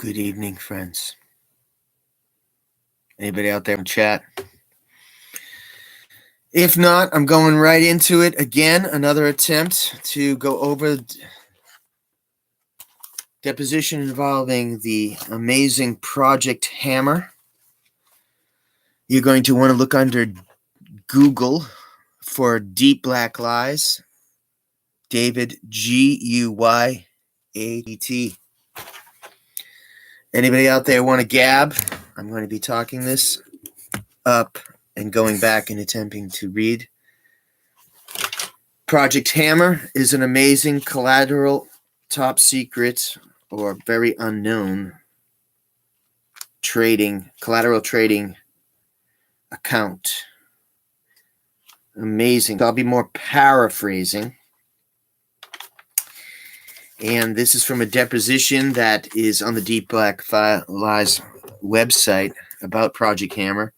Good evening, friends. Anybody out there in chat? If not, I'm going right into it again. Another attempt to go over deposition involving the amazing Project Hammer. You're going to want to look under Google for Deep Black Lies. David Guyatt. Anybody out there want to gab? I'm going to be talking this up and going back and attempting to read. Project Hammer is an amazing collateral, top secret, or very unknown collateral trading account. Amazing. I'll be more paraphrasing. And this is from a deposition that is on the Deep Black Lies website about Project Hammer.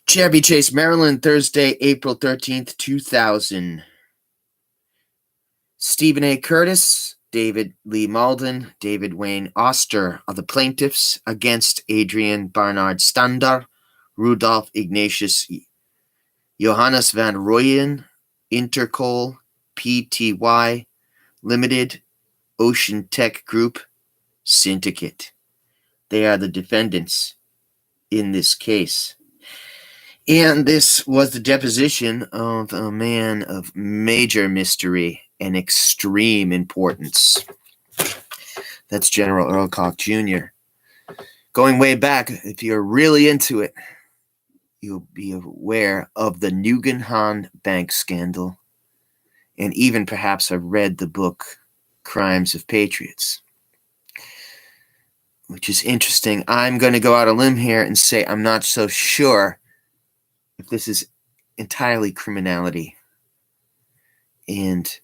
Chevy Chase, Maryland, Thursday, April 13th, 2000. Stephen A. Curtis, David Lee Malden, David Wayne Oster are the plaintiffs against Adrian Barnard Stander, Rudolf Ignatius Johannes van Rooyen, Intercol, Pty, Limited, Ocean Tech Group, Syndicate. They are the defendants in this case. And this was the deposition of a man of major mystery and extreme importance. That's General Earl Cocke Jr. Going way back, if you're really into it, you'll be aware of the Guggenheim Bank scandal, and even perhaps have read the book Crimes of Patriots, which is interesting. I'm going to go out on a limb here and say I'm not so sure if this is entirely criminality and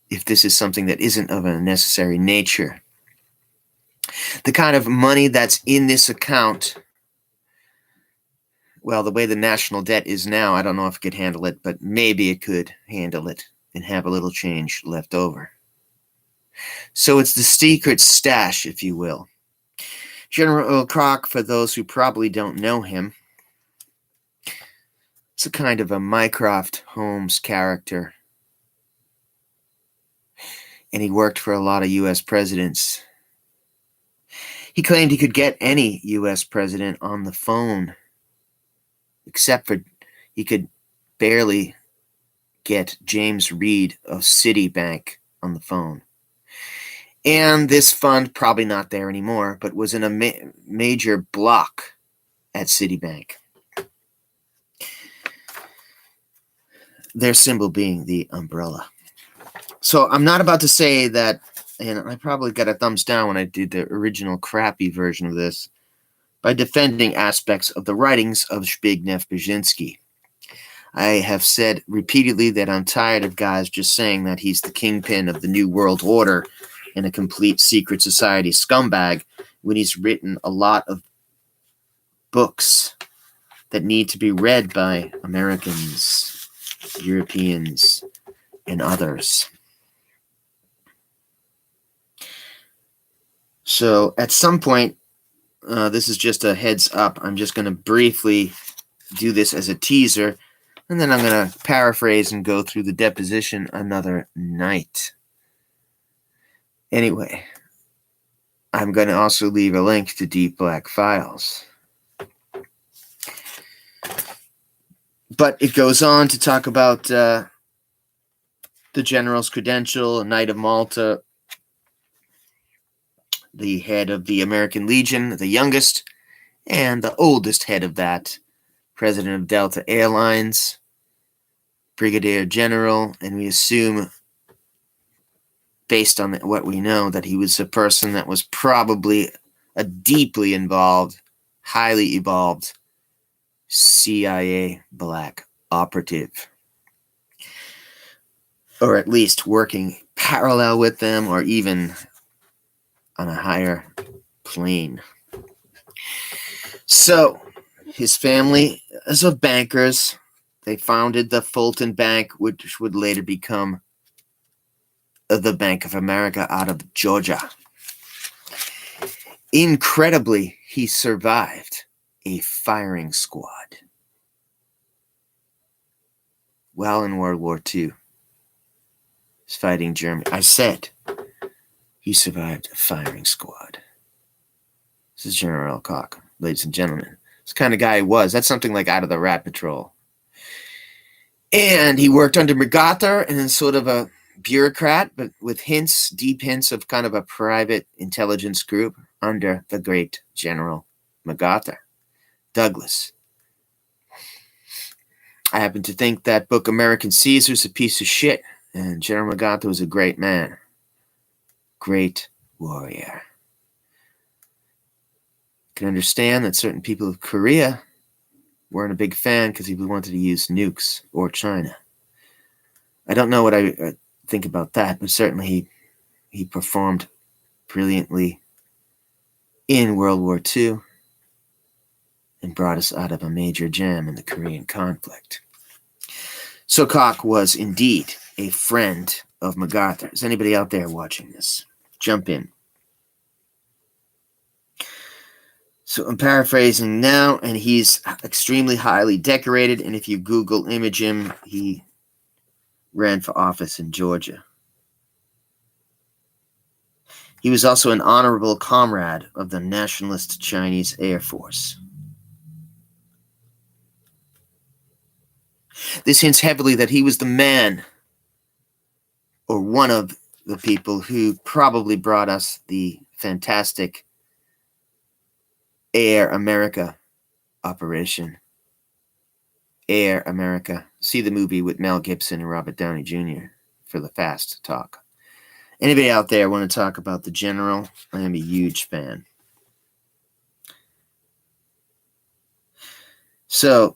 if this is something that isn't of a necessary nature. The kind of money that's in this account, well, the way the national debt is now, I don't know if it could handle it, but maybe it could handle it and have a little change left over. So it's the secret stash, if you will. General Earl Cocke, for those who probably don't know him, it's a kind of a Mycroft Holmes character. And he worked for a lot of U.S. presidents. He claimed he could get any U.S. president on the phone, except for he could barely get James Reed of Citibank on the phone. And this fund, probably not there anymore, but was in a major block at Citibank. Their symbol being the umbrella. So I'm not about to say that, and I probably got a thumbs down when I did the original crappy version of this, by defending aspects of the writings of Zbigniew Brzezinski. I have said repeatedly that I'm tired of guys just saying that he's the kingpin of the New World Order and a complete secret society scumbag when he's written a lot of books that need to be read by Americans, Europeans, and others. So at some point, this is just a heads up. I'm just going to briefly do this as a teaser, and then I'm going to paraphrase and go through the deposition another night. Anyway, I'm going to also leave a link to Deep Black Files. But it goes on to talk about the general's credential, a Knight of Malta, the head of the American Legion, the youngest, and the oldest head of that, president of Delta Airlines, brigadier general, and we assume, based on what we know, that he was a person that was probably a deeply involved, highly evolved CIA black operative, or at least working parallel with them, or even on a higher plane. So, his family is of bankers. They founded the Fulton Bank, which would later become the Bank of America out of Georgia. Incredibly, he survived a firing squad while in World War II. He's fighting Germany. I said he survived a firing squad. This is General Cocke, ladies and gentlemen. This kind of guy he was. That's something like out of the Rat Patrol. And he worked under MacArthur and then sort of a bureaucrat, but with hints, deep hints of kind of a private intelligence group under the great General MacArthur. Douglas. I happen to think that book American Caesar is a piece of shit, and General MacArthur was a great man. Great warrior. I can understand that certain people of Korea weren't a big fan because he wanted to use nukes, or China. I don't know what I think about that, but certainly he performed brilliantly in World War II and brought us out of a major jam in the Korean conflict. So Cocke was indeed a friend of MacArthur. Is anybody out there watching this? Jump in. So I'm paraphrasing now, and he's extremely highly decorated, and if you Google image him, he ran for office in Georgia. He was also an honorable comrade of the Nationalist Chinese Air Force. This hints heavily that he was the man, or one of the people, who probably brought us the fantastic Air America operation. Air America. See the movie with Mel Gibson and Robert Downey Jr. for the fast talk. Anybody out there want to talk about the general? I am a huge fan. So,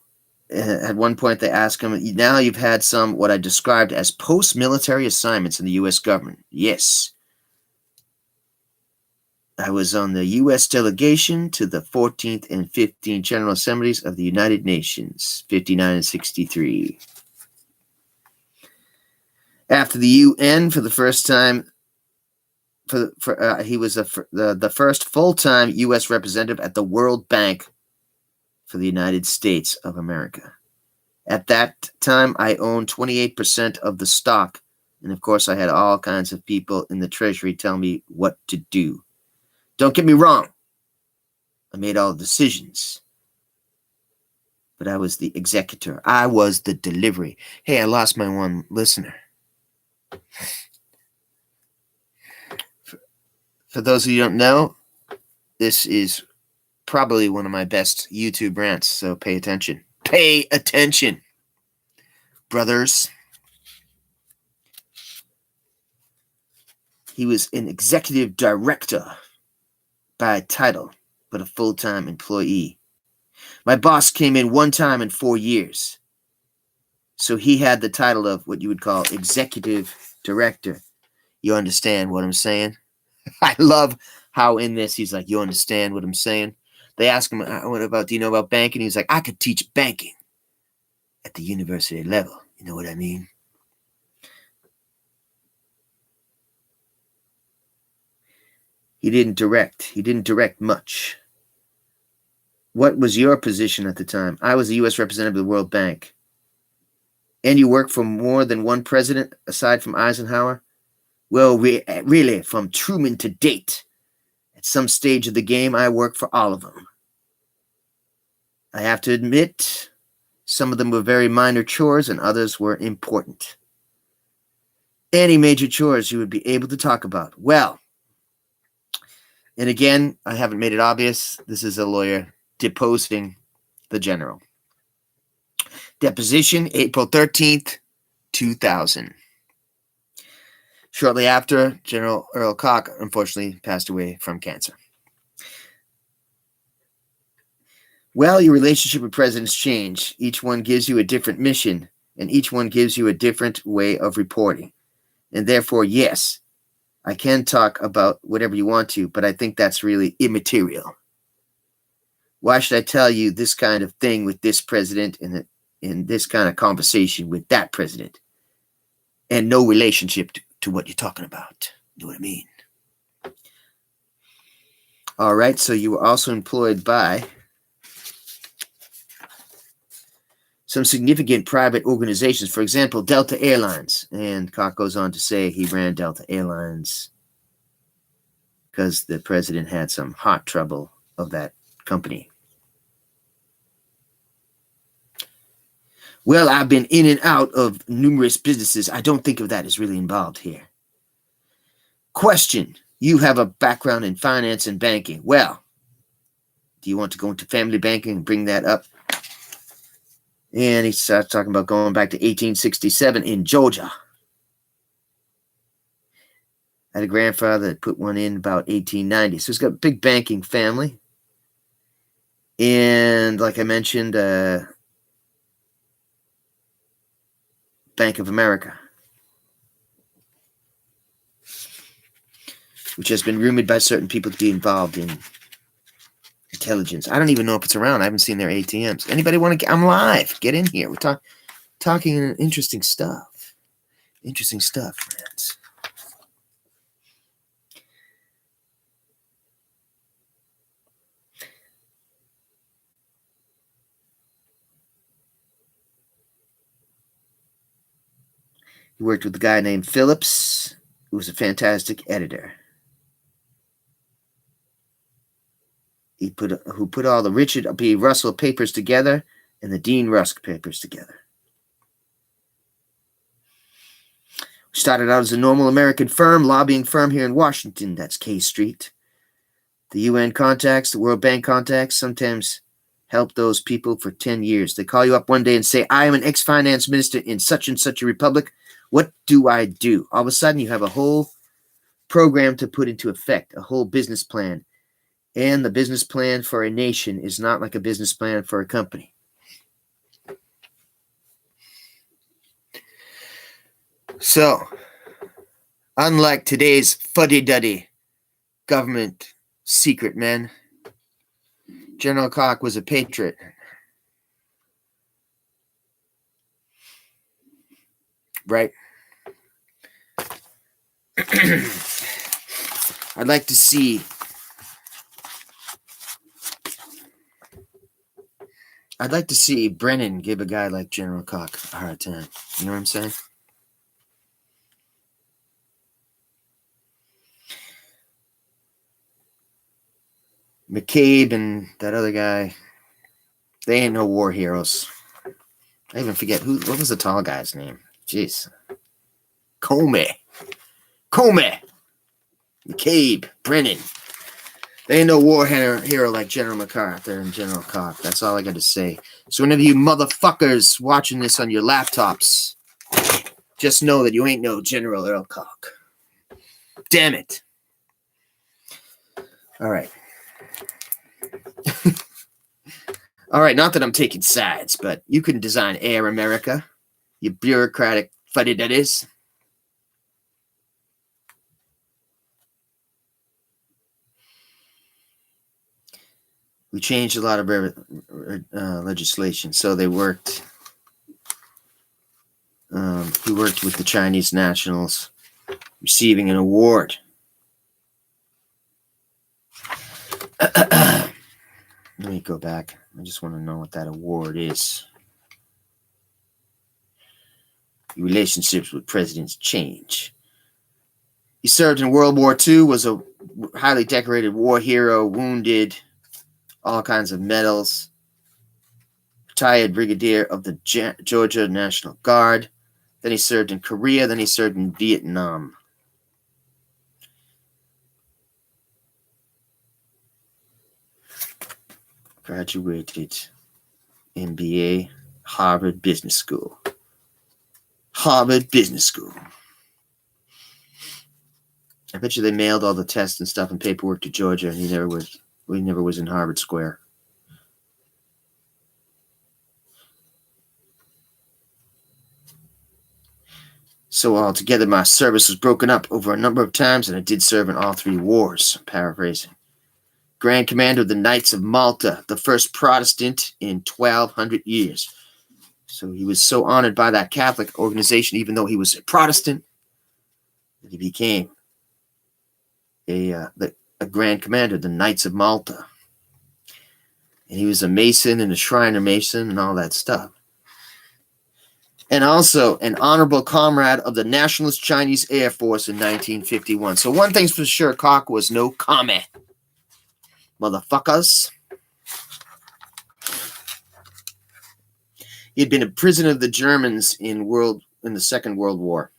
at one point they asked him, now you've had some what I described as post-military assignments in the U.S. government. Yes. I was on the U.S. delegation to the 14th and 15th General Assemblies of the United Nations, 59 and 63. After the UN, for the first time, he was the first full-time U.S. representative at the World Bank for the United States of America. At that time, I owned 28% of the stock, and of course, I had all kinds of people in the Treasury tell me what to do. Don't get me wrong. I made all the decisions. But I was the executor. I was the delivery. Hey, I lost my one listener. For those of you who don't know, this is probably one of my best YouTube rants, so pay attention. Pay attention, brothers. He was an executive director by title, but a full-time employee. My boss came in one time in 4 years. So he had the title of what you would call executive director. You understand what I'm saying? I love how in this he's like, you understand what I'm saying? They ask him, what about, do you know about banking? He's like, I could teach banking at the university level. You know what I mean? He didn't direct much. What was your position at the time? I was the U.S. representative of the World Bank. And you worked for more than one president aside from Eisenhower? Well, really, from Truman to date. At some stage of the game, I worked for all of them. I have to admit, some of them were very minor chores and others were important. Any major chores you would be able to talk about? Well, and again, I haven't made it obvious. This is a lawyer deposing the general. Deposition, April 13th, 2000. Shortly after, General Earl Cocke unfortunately passed away from cancer. Well, your relationship with presidents change. Each one gives you a different mission, and each one gives you a different way of reporting. And therefore, yes, I can talk about whatever you want to, but I think that's really immaterial. Why should I tell you this kind of thing with this president and this kind of conversation with that president? And no relationship to what you're talking about. You know what I mean? All right, so you were also employed by some significant private organizations, for example, Delta Airlines. And Cocke goes on to say he ran Delta Airlines because the president had some hot trouble of that company. Well, I've been in and out of numerous businesses. I don't think of that as really involved here. Question. You have a background in finance and banking. Well, do you want to go into family banking and bring that up? And he starts talking about going back to 1867 in Georgia. I had a grandfather that put one in about 1890. So he's got a big banking family. And like I mentioned, Bank of America, which has been rumored by certain people to be involved in intelligence. I don't even know if it's around. I haven't seen their ATMs. Anybody want to get? I'm live. Get in here. We're talking interesting stuff. Interesting stuff, friends. He worked with a guy named Phillips, who was a fantastic editor. Who put all the Richard B. Russell papers together and the Dean Rusk papers together. Started out as a normal American firm, lobbying firm here in Washington. That's K Street. The UN contacts, the World Bank contacts, sometimes help those people for 10 years. They call you up one day and say, I am an ex-finance minister in such and such a republic. What do I do? All of a sudden, you have a whole program to put into effect, a whole business plan. And the business plan for a nation is not like a business plan for a company. So, unlike today's fuddy-duddy government secret men, General Cocke was a patriot. Right? I'd like to see Brennan give a guy like General Cocke a hard time. You know what I'm saying? McCabe and that other guy, they ain't no war heroes. I even forget what was the tall guy's name? Jeez. Comey. McCabe. Brennan. They ain't no war hero like General MacArthur and General Cocke. That's all I got to say. So whenever you motherfuckers watching this on your laptops, just know that you ain't no General Earl Cocke. Damn it. All right. All right, not that I'm taking sides, but you couldn't design Air America, you bureaucratic fuddy-duddies. We changed a lot of legislation, so they worked. He worked with the Chinese nationals, receiving an award. Let me go back. I just want to know what that award is. Relationships with presidents change. He served in World War II, was a highly decorated war hero, wounded, all kinds of medals. Retired brigadier of the Georgia National Guard. Then he served in Korea. Then he served in Vietnam. Graduated MBA, Harvard Business School. I bet you they mailed all the tests and stuff and paperwork to Georgia, and he never was in Harvard Square. So altogether, my service was broken up over a number of times, and I did serve in all three wars. Paraphrasing. Grand Commander of the Knights of Malta, the first Protestant in 1,200 years. So he was so honored by that Catholic organization, even though he was a Protestant. that he became a Grand Commander of the Knights of Malta. And he was a Mason and a Shriner Mason and all that stuff. And also an honorable comrade of the Nationalist Chinese Air Force in 1951. So one thing's for sure, Cocke was no commie. Motherfuckers. He had been a prisoner of the Germans in the Second World War.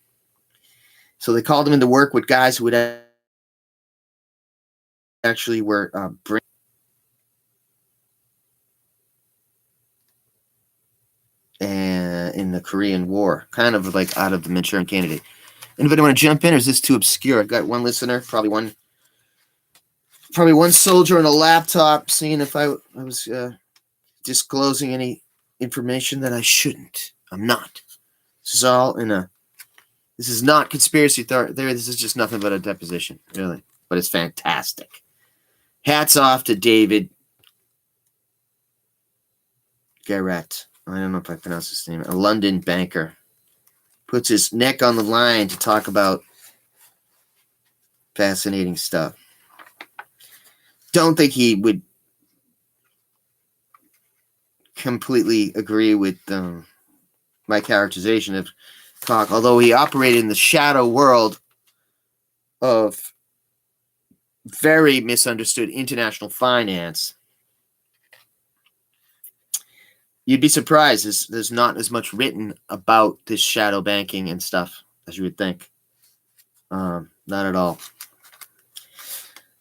So they called him into work with guys who would actually were in the Korean War, kind of like out of the Manchurian Candidate. Anybody want to jump in, or is this too obscure? I've got one listener, probably one soldier on a laptop, seeing if I was disclosing any information that I shouldn't. I'm not. This is all this is not conspiracy theory. This is just nothing but a deposition, really. But it's fantastic. Hats off to David Guyatt. I don't know if I pronounced his name. A London banker. Puts his neck on the line to talk about fascinating stuff. Don't think he would completely agree with my characterization of Cocke, although he operated in the shadow world of very misunderstood international finance. You'd be surprised. There's not as much written about this shadow banking and stuff as you would think. Not at all.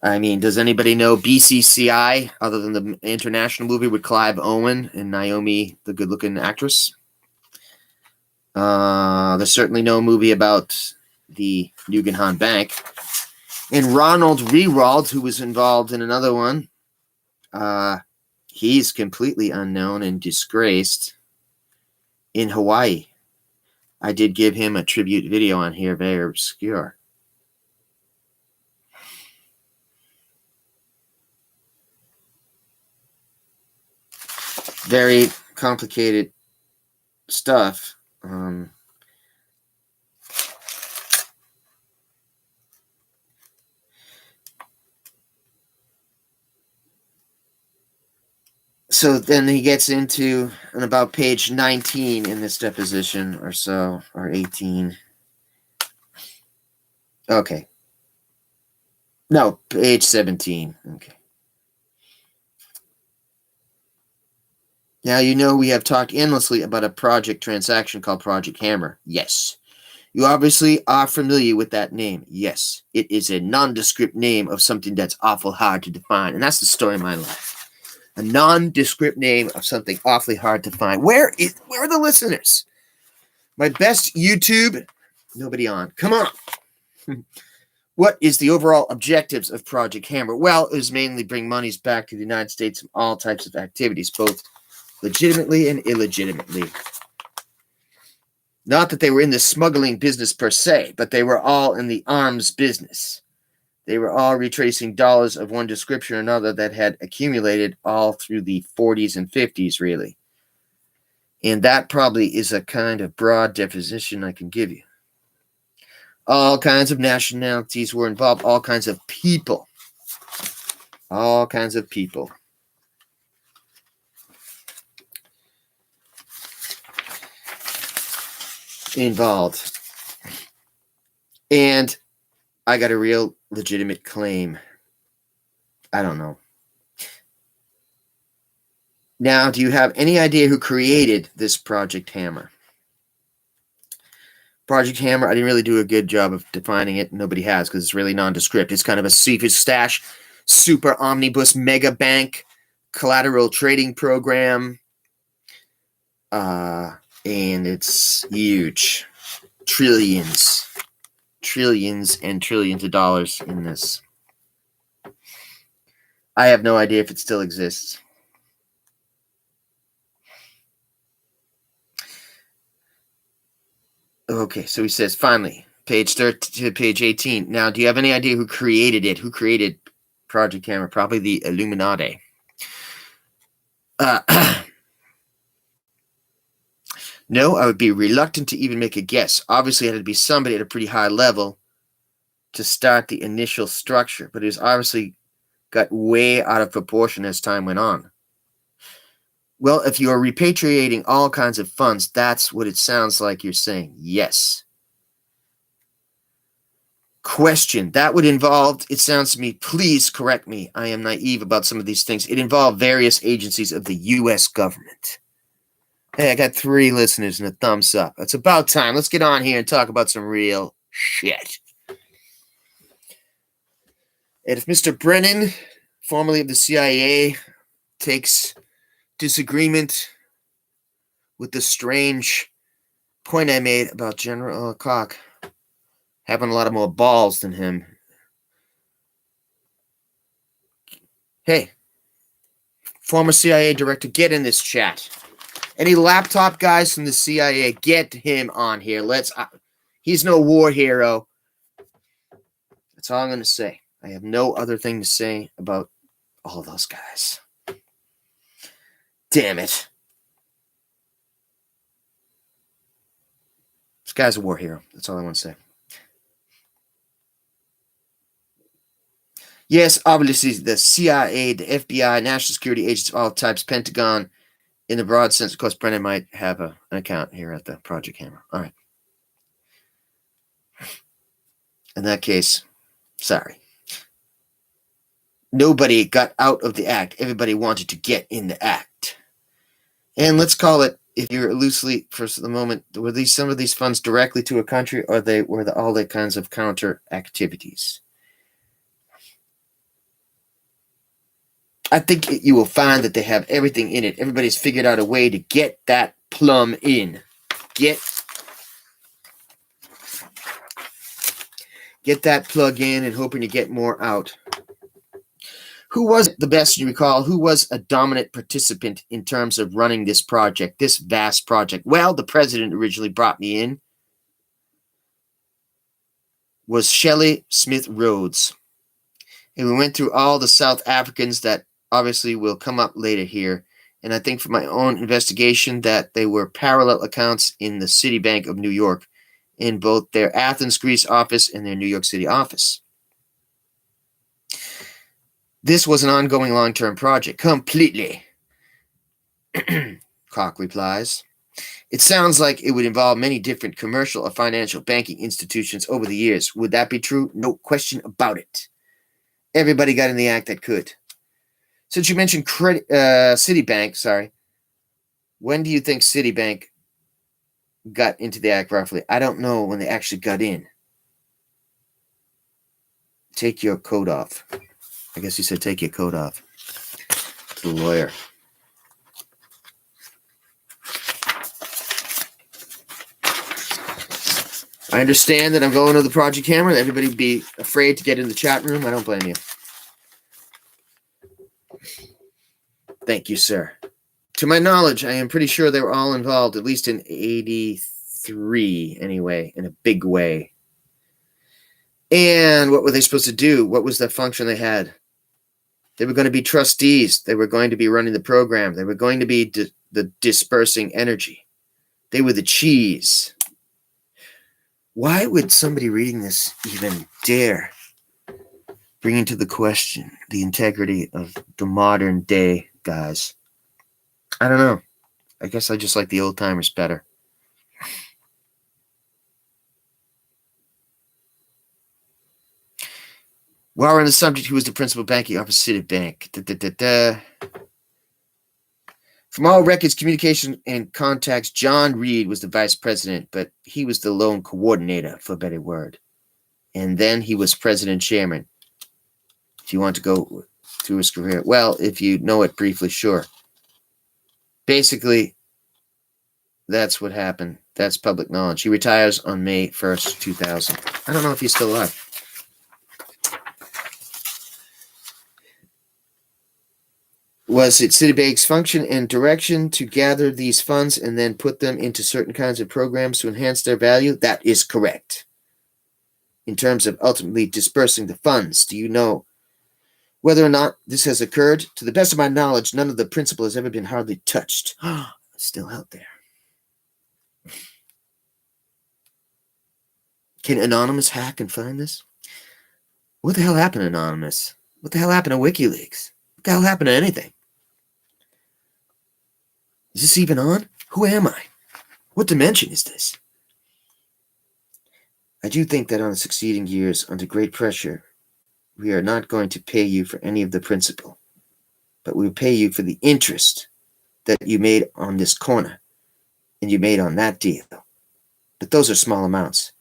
I mean, does anybody know BCCI other than the international movie with Clive Owen and Naomi, the good-looking actress? There's certainly no movie about the Guggenheim Bank. And Ronald Rewald, who was involved in another one, he's completely unknown and disgraced in Hawaii. I did give him a tribute video on here, very obscure. Very complicated stuff. So then he gets into, on about page 19 in this deposition or so, or 18. Okay. No, page 17. Okay. Now, you know we have talked endlessly about a project transaction called Project Hammer. Yes. You obviously are familiar with that name. Yes. It is a nondescript name of something that's awful hard to define. And that's the story of my life. A nondescript name of something awfully hard to find. Where are the listeners? My best YouTube? Nobody on. Come on. What is the overall objectives of Project Hammer? Well, it was mainly bring monies back to the United States from all types of activities, both legitimately and illegitimately. Not that they were in the smuggling business per se, but they were all in the arms business. They were all retracing dollars of one description or another that had accumulated all through the 40s and 50s, really. And that probably is a kind of broad definition I can give you. All kinds of nationalities were involved, all kinds of people. All kinds of people. Involved. And I got a real legitimate claim. I don't know. Now, do you have any idea who created this Project Hammer? Project Hammer, I didn't really do a good job of defining it. Nobody has, because it's really nondescript. It's kind of a seafood stash, super omnibus mega bank, collateral trading program. And it's huge. Trillions and trillions of dollars in this. I have no idea if it still exists. Okay, so he says, finally, page 13 to page 18. Now, do you have any idea who created it? Who created Project Hammer? Probably the Illuminati. No, I would be reluctant to even make a guess. Obviously, it had to be somebody at a pretty high level to start the initial structure, but it was obviously got way out of proportion as time went on. Well, if you're repatriating all kinds of funds, that's what it sounds like you're saying. Yes. Question. That would involve, it sounds to me, please correct me, I am naive about some of these things. It involved various agencies of the U.S. government. Hey, I got 3 listeners and a thumbs up. It's about time. Let's get on here and talk about some real shit. And if Mr. Brennan, formerly of the CIA, takes disagreement with the strange point I made about General Cocke having a lot of more balls than him, hey, former CIA director, get in this chat. Any laptop guys from the CIA, get him on here. He's no war hero. That's all I'm going to say. I have no other thing to say about all those guys. Damn it. This guy's a war hero. That's all I want to say. Yes, obviously the CIA, the FBI, National Security Agents, all types, Pentagon, in the broad sense. Of course, Brennan might have an account here at the Project Hammer. All right. In that case, sorry. Nobody got out of the act. Everybody wanted to get in the act. And let's call it, if you're loosely, for the moment, were these some of these funds directly to a country, or were all the kinds of counter activities? I think you will find that they have everything in it. Everybody's figured out a way to get that plum in. Get that plug in and hoping to get more out. Who was the best you recall? Who was a dominant participant in terms of running this project, this vast project? Well, the president originally brought me in was Shelley Smith Rhodes. And we went through all the South Africans that obviously will come up later here. And I think from my own investigation that they were parallel accounts in the Citibank of New York, in both their Athens, Greece office and their New York City office. This was an ongoing long-term project, completely. Cocke replies. It sounds like it would involve many different commercial or financial banking institutions over the years. Would that be true? No question about it. Everybody got in the act that could. Since you mentioned Citibank, when do you think Citibank got into the act roughly? I don't know when they actually got in. Take your coat off. I guess he said take your coat off. To the lawyer. I understand that I'm going to the Project Hammer. Everybody be afraid to get in the chat room. I don't blame you. Thank you, sir. To my knowledge, I am pretty sure they were all involved, at least in 83 anyway, in a big way. And what were they supposed to do? What was the function they had? They were going to be trustees. They were going to be running the program. They were going to be the dispersing energy. They were the cheese. Why would somebody reading this even dare bring into the question the integrity of the modern day guys? I don't know. I guess I just like the old timers better. While we're on the subject, who was the principal banking officer of Citibank? From all records, communication, and contacts, John Reed was the vice president, but he was the lone coordinator, for a better word. And then he was president chairman. If you want to go through his career. Well, if you know it briefly, sure. Basically, that's what happened. That's public knowledge. He retires on May 1st, 2000. I don't know if he's still alive. Was it Citibank's function and direction to gather these funds and then put them into certain kinds of programs to enhance their value? That is correct. In terms of ultimately dispersing the funds, do you know whether or not this has occurred? To the best of my knowledge, none of the principal has ever been hardly touched. Still out there. Can Anonymous hack and find this? What the hell happened, Anonymous? What the hell happened to WikiLeaks? What the hell happened to anything? Is this even on? Who am I? What dimension is this? I do think that on succeeding years, under great pressure, we are not going to pay you for any of the principal, but we will pay you for the interest that you made on this corner and you made on that deal. But those are small amounts.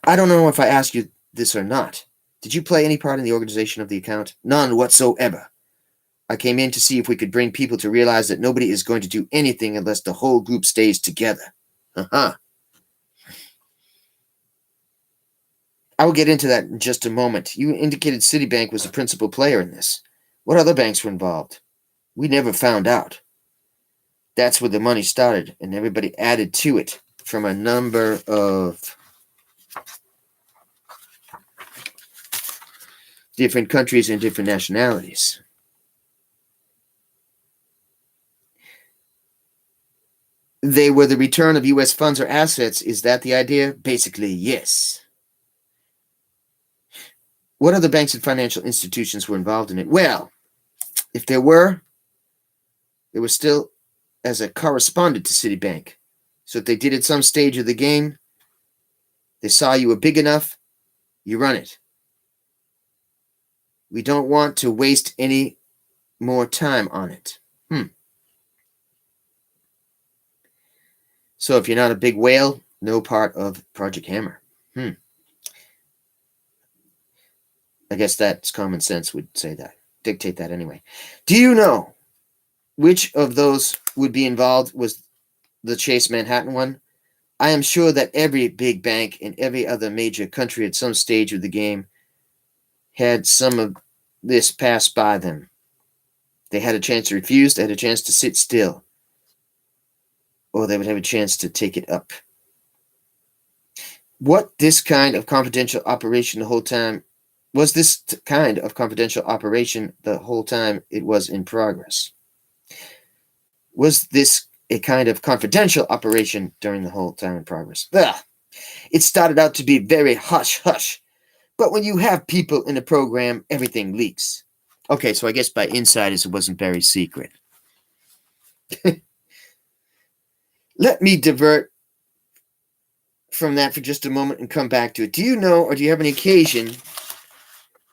I don't know if I asked you this or not. Did you play any part in the organization of the account? None whatsoever. I came in to see if we could bring people to realize that nobody is going to do anything unless the whole group stays together. Uh-huh. I will get into that in just a moment. You indicated Citibank was a principal player in this. What other banks were involved? We never found out. That's where the money started, and everybody added to it from a number of different countries and different nationalities. They were the return of U.S. funds or assets. Is that the idea? Basically, yes. What other banks and financial institutions were involved in it? Well, if there were, it was still as a correspondent to Citibank. So if they did at some stage of the game, they saw you were big enough, you run it. We don't want to waste any more time on it. So if you're not a big whale, no part of Project Hammer. I guess that's common sense would say that. Dictate that anyway. Do you know which of those would be involved was the Chase Manhattan one? I am sure that every big bank in every other major country at some stage of the game had some of this pass by them. They had a chance to refuse, they had a chance to sit still, or they would have a chance to take it up. Was this kind of confidential operation the whole time it was in progress? Was this a kind of confidential operation during the whole time in progress? It started out to be very hush-hush, but when you have people in a program, everything leaks. Okay, so I guess by insiders it wasn't very secret. Let me divert from that for just a moment and come back to it. Do you know, or do you have any occasion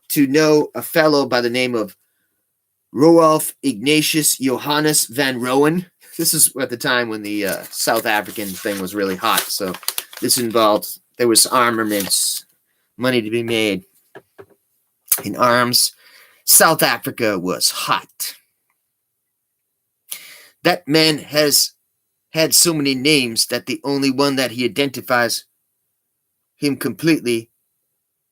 to know a fellow by the name of Roelf Ignatius Johannes van Rohen? This is at the time when the South African thing was really hot. So this involved, there was armaments, money to be made in arms. South Africa was hot. That man has had so many names that the only one that he identifies him completely,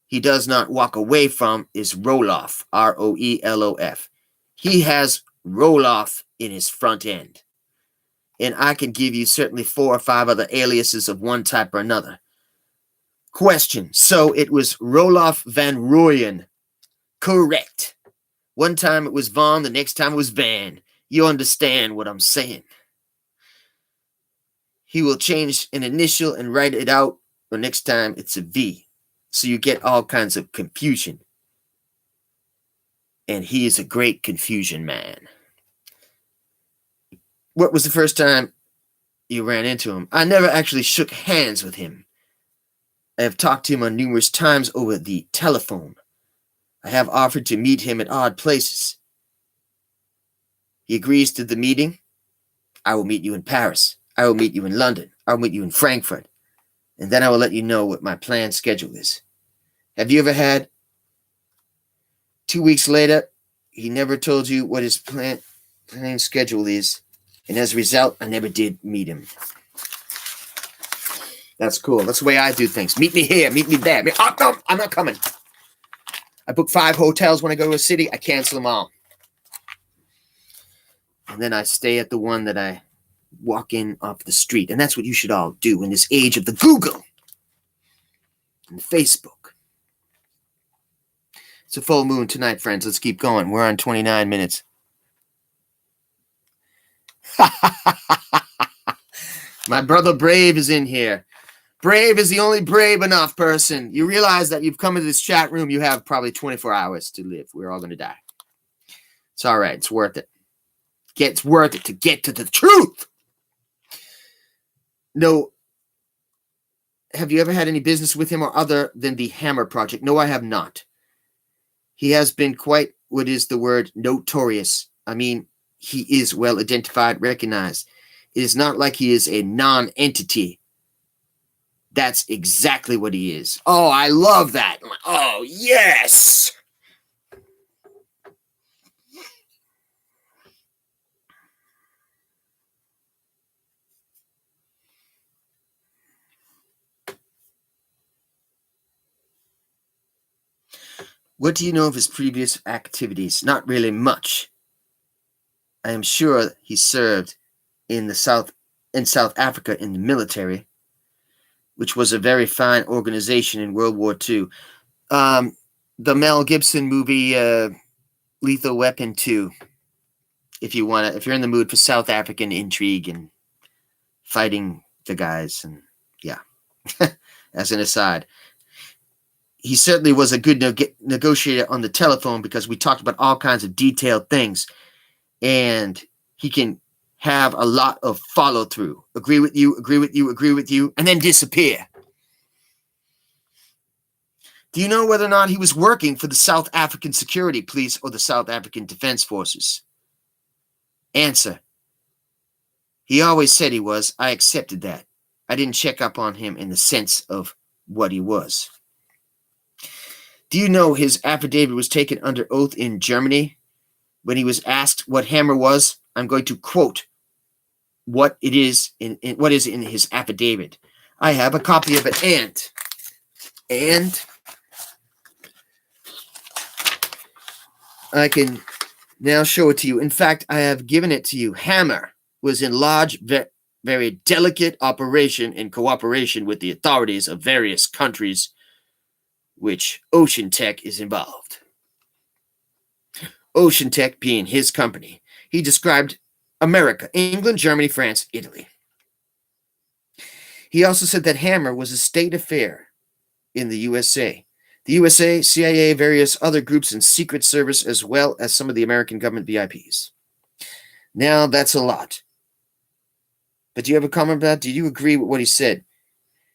he does not walk away from, is Roelof, R-O-E-L-O-F. He has Roelof in his front end. And I can give you certainly 4 or 5 other aliases of one type or another. Question. So it was Roelof van Rooyen. Correct. One time it was Von, the next time it was Van. You understand what I'm saying. He will change an initial and write it out, or next time it's a V. So you get all kinds of confusion. And he is a great confusion man. What was the first time you ran into him? I never actually shook hands with him. I have talked to him on numerous times over the telephone. I have offered to meet him at odd places. He agrees to the meeting. I will meet you in Paris. I will meet you in London. I will meet you in Frankfurt. And then I will let you know what my planned schedule is. Have you ever had 2 weeks later, he never told you what his planned schedule is, and as a result, I never did meet him. That's cool. That's the way I do things. Meet me here, meet me there. Oh, no, I'm not coming. I book 5 hotels when I go to a city. I cancel them all. And then I stay at the one that I walk in off the street. And that's what you should all do in this age of the Google and Facebook. It's a full moon tonight, friends. Let's keep going. We're on 29 minutes. My brother Brave is in here. Brave is the only brave enough person. You realize that you've come into this chat room, you have probably 24 hours to live. We're all going to die. It's all right. It's worth it. It's worth it to get to the truth. No. Have you ever had any business with him or other than the Hammer Project? No, I have not. He has been quite, what is the word, notorious. I mean, he is well identified, recognized. It is not like he is a non-entity. That's exactly what he is. Oh, I love that. Oh, yes. What do you know of his previous activities? Not really much. I am sure he served in South Africa in the military, which was a very fine organization in World War II. The Mel Gibson movie, Lethal Weapon 2. If you're in the mood for South African intrigue and fighting the guys, and yeah, as an aside, he certainly was a good negotiator on the telephone because we talked about all kinds of detailed things, and he can have a lot of follow through. Agree with you, and then disappear. Do you know whether or not he was working for the South African Security Police or the South African Defense Forces? Answer. He always said he was. I accepted that. I didn't check up on him in the sense of what he was. Do you know his affidavit was taken under oath in Germany? When he was asked what Hammer was, I'm going to quote what it is what is in his affidavit. I have a copy of it, and I can now show it to you. In fact, I have given it to you. Hammer was in large, very delicate operation in cooperation with the authorities of various countries, which Ocean Tech is involved. Ocean Tech being his company. He described America, England, Germany, France, Italy. He also said that Hammer was a state affair in the USA. The USA, CIA, various other groups and Secret Service, as well as some of the American government VIPs. Now, that's a lot. But do you have a comment about that? Do you agree with what he said?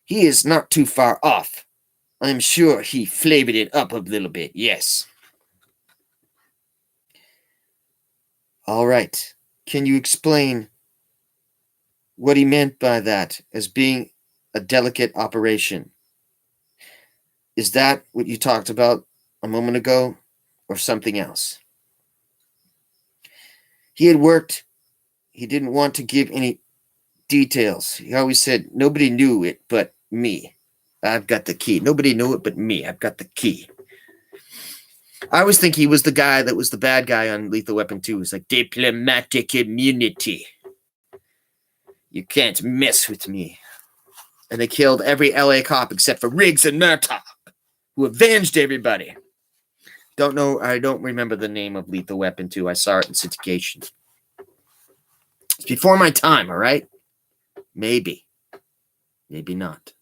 He is not too far off. I'm sure he flavored it up a little bit, yes. All right. Can you explain what he meant by that as being a delicate operation? Is that what you talked about a moment ago or something else? He had worked. He didn't want to give any details. He always said, nobody knew it but me. I've got the key. Nobody knew it but me. I've got the key. I always think he was the guy that was the bad guy on Lethal Weapon 2. He's like, diplomatic immunity. You can't mess with me. And they killed every LA cop except for Riggs and Murtaugh, who avenged everybody. I don't remember the name of Lethal Weapon 2. I saw it in syndication. It's before my time, all right? Maybe. Maybe not.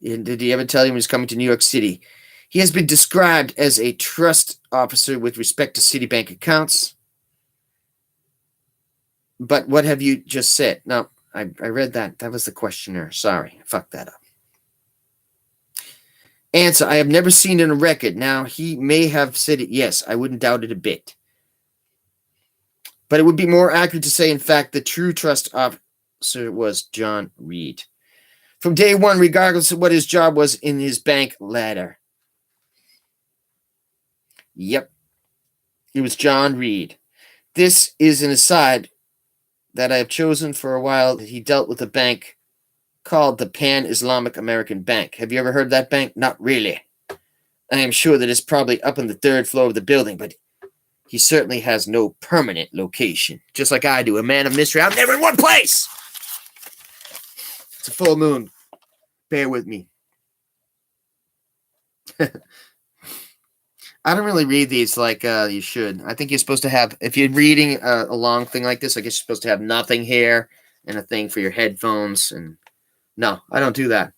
And did he ever tell you when he was coming to New York City? He has been described as a trust officer with respect to Citibank accounts. But what have you just said? No, I read that. That was the questionnaire. Sorry, I fucked that up. Answer, I have never seen it in a record. Now, he may have said it. Yes, I wouldn't doubt it a bit. But it would be more accurate to say, in fact, the true trust officer was John Reed. From day one, regardless of what his job was in his bank ladder. Yep. It was John Reed. This is an aside that I have chosen for a while. He dealt with a bank called the Pan-Islamic American Bank. Have you ever heard of that bank? Not really. I am sure that it's probably up on the third floor of the building, but he certainly has no permanent location. Just like I do, a man of mystery. I'm never in one place! It's a full moon. Bear with me. I don't really read these like you should. I think you're supposed to have, if you're reading a long thing like this, I guess you're supposed to have nothing here and a thing for your headphones and No, I don't do that.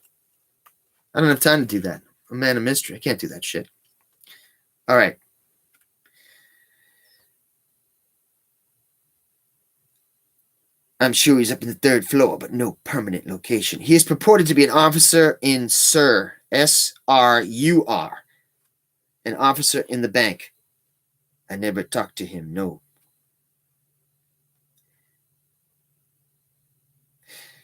I don't have time to do that. I'm a man of mystery. I can't do that shit. All right. I'm sure he's up in the 3rd floor, but no permanent location. He is purported to be an officer in SUR, SRUR, an officer in the bank. I never talked to him, no.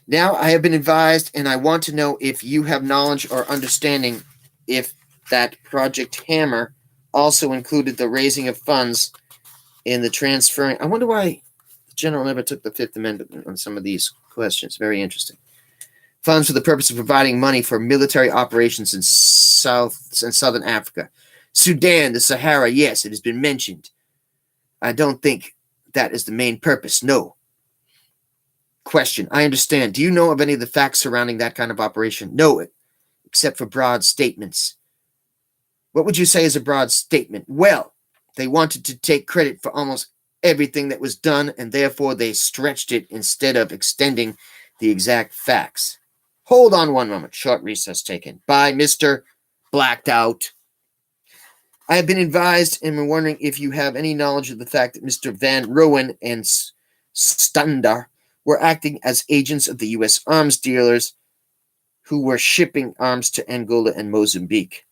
Now I have been advised, and I want to know if you have knowledge or understanding if that Project Hammer also included the raising of funds in the transferring. I wonder why the general never took the Fifth Amendment on some of these questions. Very interesting. Funds for the purpose of providing money for military operations in South and Southern Africa. Sudan, the Sahara, yes, it has been mentioned. I don't think that is the main purpose, no. Question, I understand. Do you know of any of the facts surrounding that kind of operation? No, except for broad statements. What would you say is a broad statement? Well, they wanted to take credit for almost everything that was done, and therefore they stretched it instead of extending the exact facts. Hold on one moment. Short recess taken by Mr. Blacked Out. I have been advised and am wondering if you have any knowledge of the fact that Mr. Van Roen and Stander were acting as agents of the U.S. arms dealers who were shipping arms to Angola and Mozambique.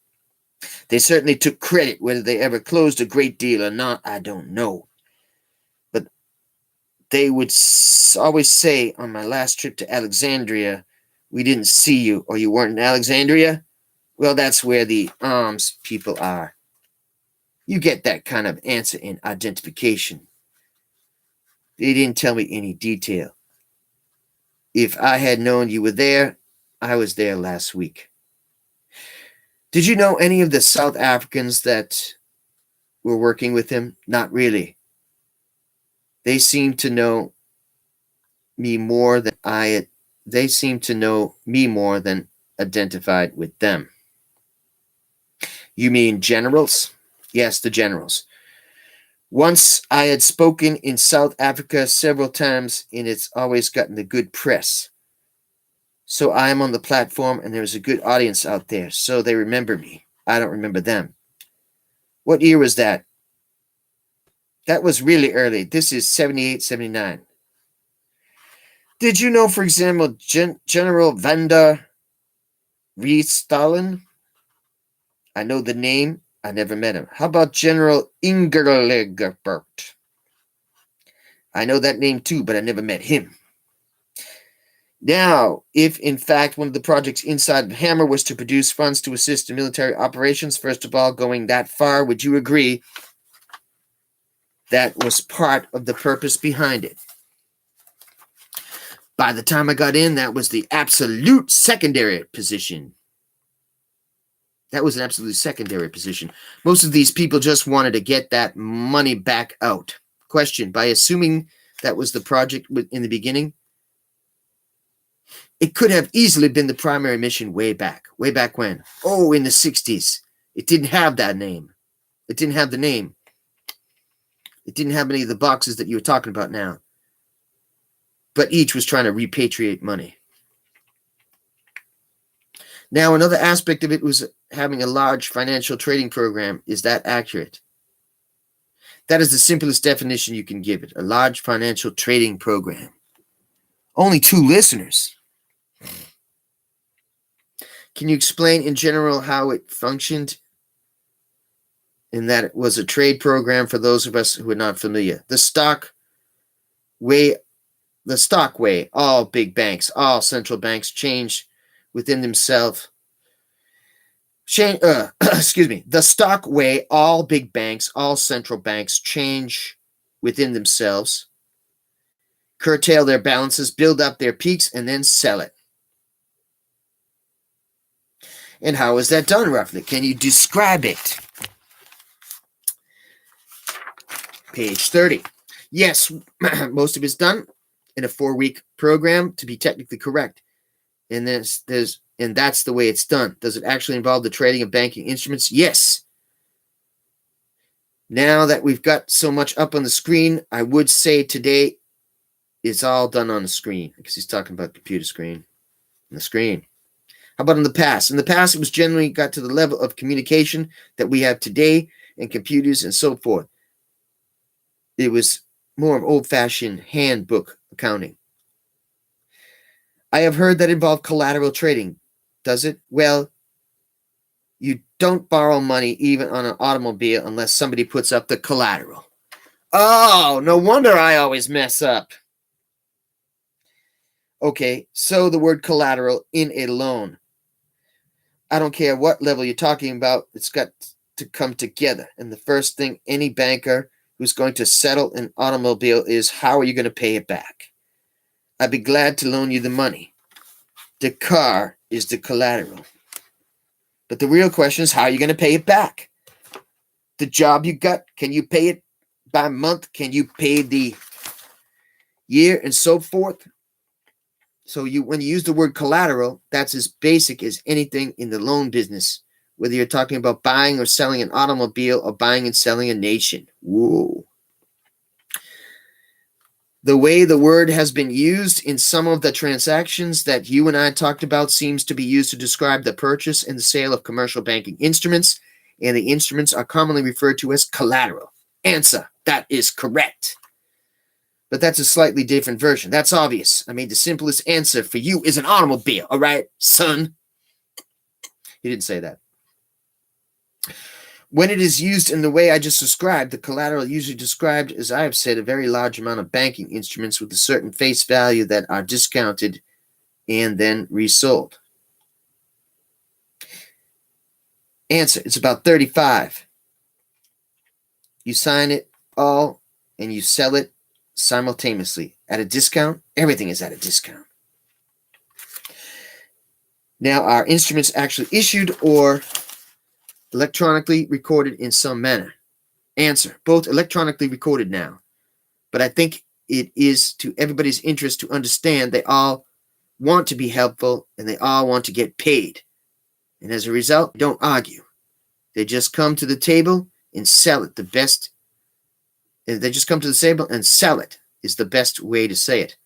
They certainly took credit. Whether they ever closed a great deal or not, I don't know. But they would always say, on my last trip to Alexandria, we didn't see you, or you weren't in Alexandria? Well, that's where the arms people are. You get that kind of answer in identification. They didn't tell me any detail. If I had known you were there, I was there last week. Did you know any of the South Africans that were working with him? Not really. They seem to know me more than identified with them. You mean generals? Yes, the generals. Once I had spoken in South Africa several times, and it's always gotten the good press. So I am on the platform, and there's a good audience out there, so they remember me. I don't remember them. What year was that? That was really early. This is 78, 79. Did you know, for example, General Vander Rietstalen? I know the name. I never met him. How about General Ingerlegbert? I know that name too, but I never met him. Now, if in fact one of the projects inside of Hammer was to produce funds to assist in military operations, first of all, going that far, would you agree that was part of the purpose behind it? By the time I got in, that was the absolute secondary position. That was an absolute secondary position. Most of these people just wanted to get that money back out. Question, by assuming that was the project in the beginning, it could have easily been the primary mission way back. Way back when? Oh, in the 60s. It didn't have that name. It didn't have the name. It didn't have any of the boxes that you were talking about now. But each was trying to repatriate money. Now, another aspect of it was having a large financial trading program. Is that accurate? That is the simplest definition you can give it. A large financial trading program. Only 2 listeners. Can you explain in general how it functioned? In that it was a trade program for those of us who are not familiar. The stock way, all big banks, all central banks change within themselves. The stock way, all big banks, all central banks change within themselves, curtail their balances, build up their peaks, and then sell it. And how is that done roughly? Can you describe it? Page 30. Yes, most of it's done in a 4-week program to be technically correct. And that's the way it's done. Does it actually involve the trading of banking instruments? Yes. Now that we've got so much up on the screen, I would say today it's all done on the screen because he's talking about computer screen. on the screen. How about in the past? In the past, it was generally got to the level of communication that we have today and computers and so forth. It was more of old-fashioned handbook accounting. I have heard that involved collateral trading. Does it? Well, you don't borrow money even on an automobile unless somebody puts up the collateral. Oh, no wonder I always mess up. Okay, so the word collateral in a loan. I don't care what level you're talking about, it's got to come together. And the first thing any banker who's going to settle an automobile is, how are you going to pay it back? I'd be glad to loan you the money. The car is the collateral. But the real question is, how are you going to pay it back? The job you got, can you pay it by month? Can you pay the year and so forth? So when you use the word collateral, that's as basic as anything in the loan business, whether you're talking about buying or selling an automobile or buying and selling a nation. Whoa. The way the word has been used in some of the transactions that you and I talked about seems to be used to describe the purchase and the sale of commercial banking instruments, and the instruments are commonly referred to as collateral. Answer, that is correct. But that's a slightly different version. That's obvious. I mean, the simplest answer for you is an automobile, all right, son? He didn't say that. When it is used in the way I just described, the collateral usually described, as I have said, a very large amount of banking instruments with a certain face value that are discounted and then resold. Answer, it's about 35. You sign it all and you sell it simultaneously at a discount. Everything is at a discount. Now, are instruments actually issued or electronically recorded in some manner? Answer, both electronically recorded now. But I think it is to everybody's interest to understand they all want to be helpful and they all want to get paid. And as a result, they don't argue. They just come to the table and sell it the best. They just come to the table and sell it is the best way to say it.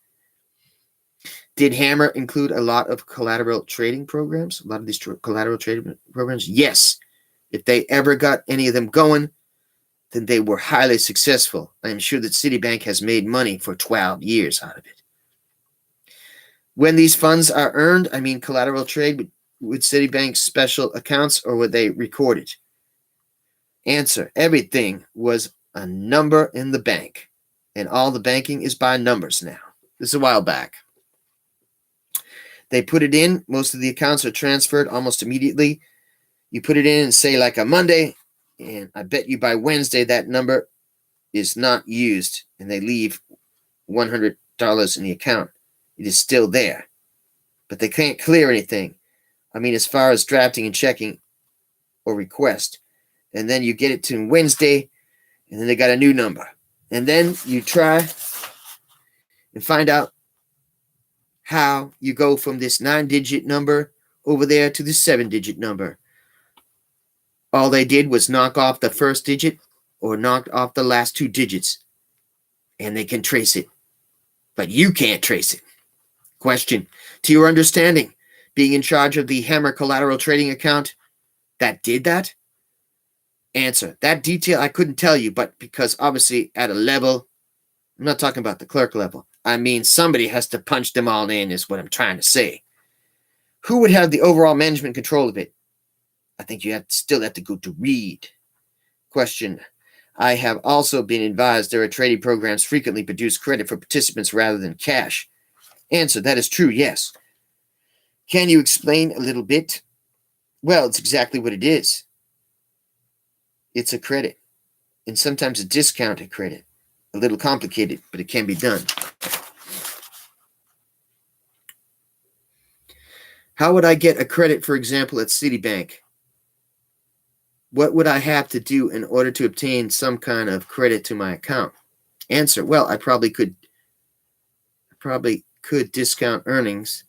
Did Hammer include a lot of collateral trading programs? A lot of these collateral trading programs? Yes. If they ever got any of them going, then they were highly successful. I am sure that Citibank has made money for 12 years out of it. When these funds are earned, I mean collateral trade with Citibank's special accounts, or were they recorded? Answer, everything was a number in the bank, and all the banking is by numbers now. This is a while back. They put it in. Most of the accounts are transferred almost immediately. You put it in and say like a Monday, and I bet you by Wednesday that number is not used, and they leave $100 in the account. It is still there, but they can't clear anything. I mean, as far as drafting and checking or request. And then you get it to Wednesday, and then they got a new number. And then you try and find out how you go from this 9-digit number over there to the 7-digit number. All they did was knock off the first digit or knock off the last 2 digits, and they can trace it. But you can't trace it. Question, to your understanding, being in charge of the Hammer collateral trading account, that did that? Answer, that detail I couldn't tell you, but because obviously at a level, I'm not talking about the clerk level. I mean, somebody has to punch them all in is what I'm trying to say. Who would have the overall management control of it? I think you still have to go to read. Question, I have also been advised there are trading programs frequently produce credit for participants rather than cash. Answer, that is true, yes. Can you explain a little bit? Well, it's exactly what it is. It's a credit, and sometimes a discounted credit. A little complicated, but it can be done. How would I get a credit, for example, at Citibank? What would I have to do in order to obtain some kind of credit to my account? Answer, well, I probably could discount earnings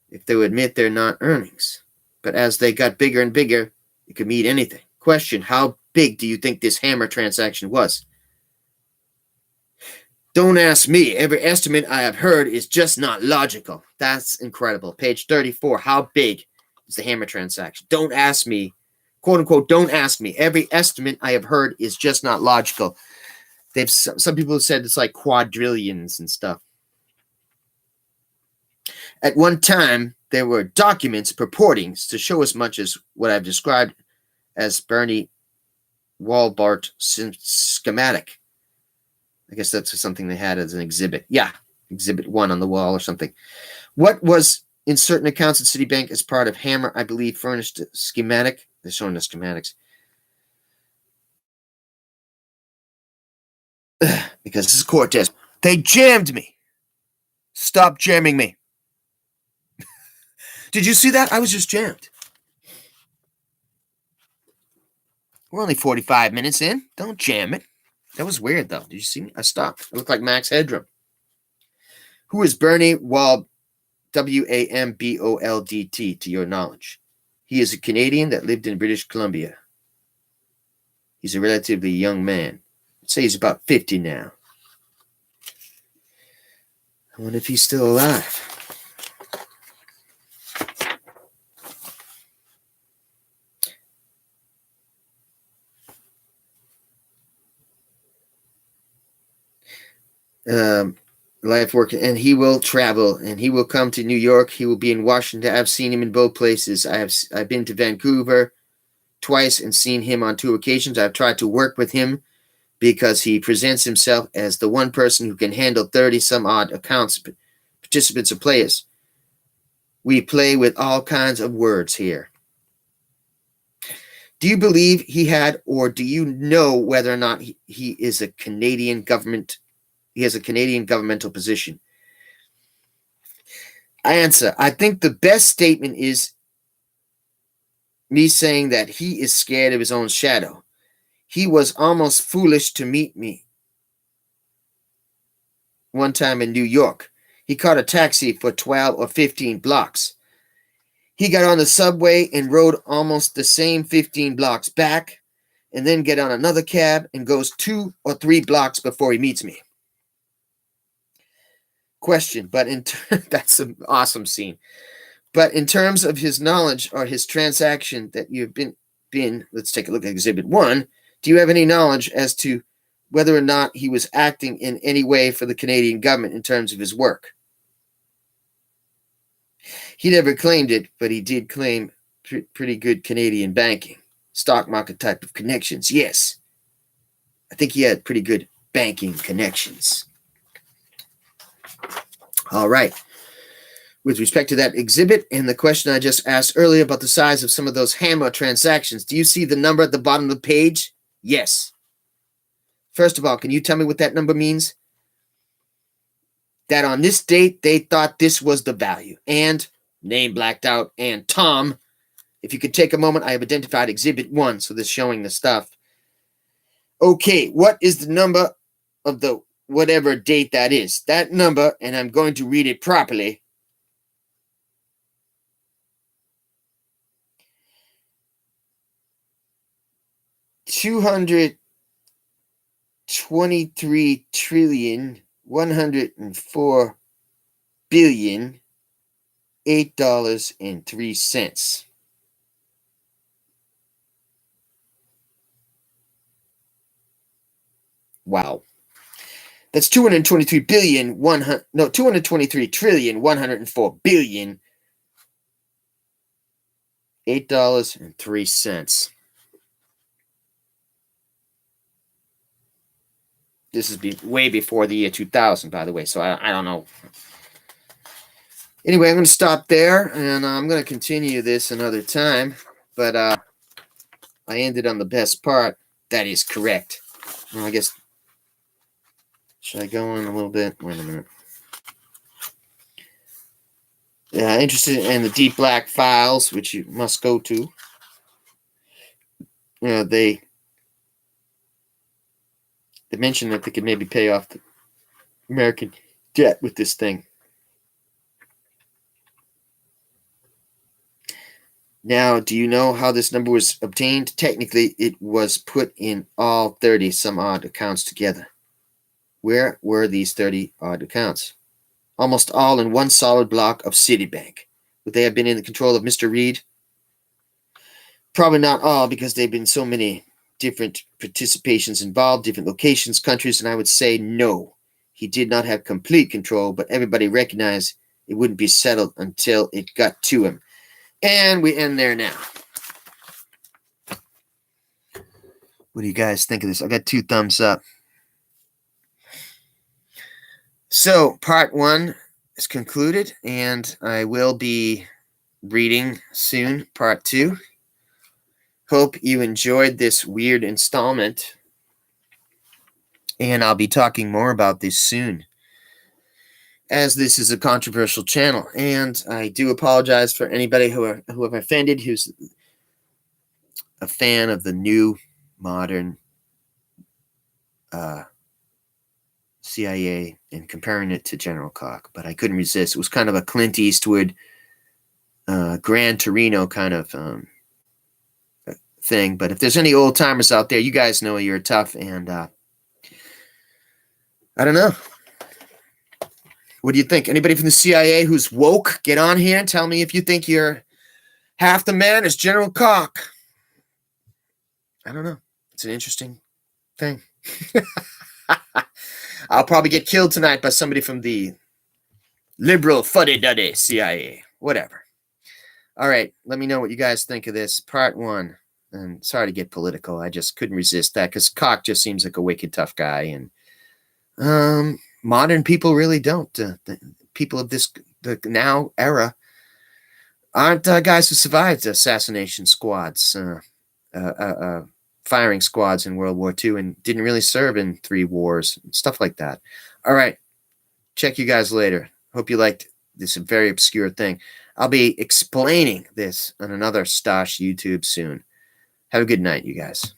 if they would admit they're not earnings. But as they got bigger and bigger, it could mean anything. Question, how big do you think this Hammer transaction was? Don't ask me. Every estimate I have heard is just not logical. That's incredible. Page 34. How big is the hammer transaction? Don't ask me. Quote unquote, don't ask me. Every estimate I have heard is just not logical. Some people have said it's like quadrillions and stuff. At one time, there were documents purporting to show as much as what I've described as Bernie Walbart schematic. I guess that's something they had as an exhibit. Yeah, exhibit 1 on the wall or something. What was in certain accounts at Citibank as part of Hammer, I believe, furnished a schematic. They're showing the schematics. Because this is Cortez. They jammed me. Stop jamming me. Did you see that? I was just jammed. We're only 45 minutes in. Don't jam it. That was weird, though. Did you see me? I stopped. I looked like Max Headroom. Who is Bernie Walbdt, Wamboldt, to your knowledge? He is a Canadian that lived in British Columbia. He's a relatively young man. I'd say he's about 50 now. I wonder if he's still alive. Life work, and he will travel, and he will come to New York. He will be in Washington. I've seen him in both places. I've been to Vancouver twice and seen him on 2 occasions. I've tried to work with him because he presents himself as the one person who can handle 30 some odd accounts, participants, or players. We play with all kinds of words here. Do you believe he had, or do you know whether or not he is a Canadian government? He has a Canadian governmental position. I answer, I think the best statement is me saying that he is scared of his own shadow. He was almost foolish to meet me one time in New York. He caught a taxi for 12 or 15 blocks. He got on the subway and rode almost the same 15 blocks back, and then get on another cab and goes 2 or 3 blocks before he meets me. Question, but that's an awesome scene. But in terms of his knowledge or his transaction that you've been, let's take a look at Exhibit 1. Do you have any knowledge as to whether or not he was acting in any way for the Canadian government in terms of his work? He never claimed it, but he did claim pretty good Canadian banking, stock market type of connections. Yes, I think he had pretty good banking connections. All right. With respect to that exhibit and the question I just asked earlier about the size of some of those Hammer transactions, do you see the number at the bottom of the page? Yes. First of all, can you tell me what that number means? That on this date, they thought this was the value. And, name blacked out, and Tom, if you could take a moment, I have identified Exhibit 1, so this is showing the stuff. Okay, what is the number of the whatever date that is? That number, and I'm going to read it properly. $223,104,008.03. Wow. That's 223 billion, 223 trillion, 104 billion, $8.03. This is way before the year 2000, by the way, so I don't know. Anyway, I'm going to stop there, and I'm going to continue this another time, but I ended on the best part. That is correct. Well, I guess, should I go in a little bit? Wait a minute. Interested in the deep black files, which you must go to. They mentioned that they could maybe pay off the American debt with this thing. Now, do you know how this number was obtained? Technically, it was put in all 30 some odd accounts together. Where were these 30-odd accounts? Almost all in one solid block of Citibank. Would they have been in the control of Mr. Reed? Probably not all, because there have been so many different participations involved, different locations, countries, and I would say no. He did not have complete control, but everybody recognized it wouldn't be settled until it got to him. And we end there now. What do you guys think of this? I got 2 thumbs up. So, part 1 is concluded, and I will be reading soon part 2. Hope you enjoyed this weird installment, and I'll be talking more about this soon, as this is a controversial channel. And I do apologize for anybody who I've offended who's a fan of the new, modern CIA and comparing it to General Cocke, but I couldn't resist. It was kind of a Clint Eastwood, Gran Torino kind of thing. But if there's any old timers out there, you guys know you're tough, and I don't know. What do you think? Anybody from the CIA who's woke, get on here and tell me if you think you're half the man as General Cocke. I don't know. It's an interesting thing. I'll probably get killed tonight by somebody from the liberal fuddy-duddy CIA. Whatever. All right. Let me know what you guys think of this. Part 1. And sorry to get political. I just couldn't resist that because Cocke just seems like a wicked tough guy. And modern people really don't. The people of the now era aren't guys who survived assassination squads, firing squads in World War II, and didn't really serve in 3 wars, stuff like that. All right. Check you guys later. Hope you liked this very obscure thing. I'll be explaining this on another Stosh YouTube soon. Have a good night, you guys.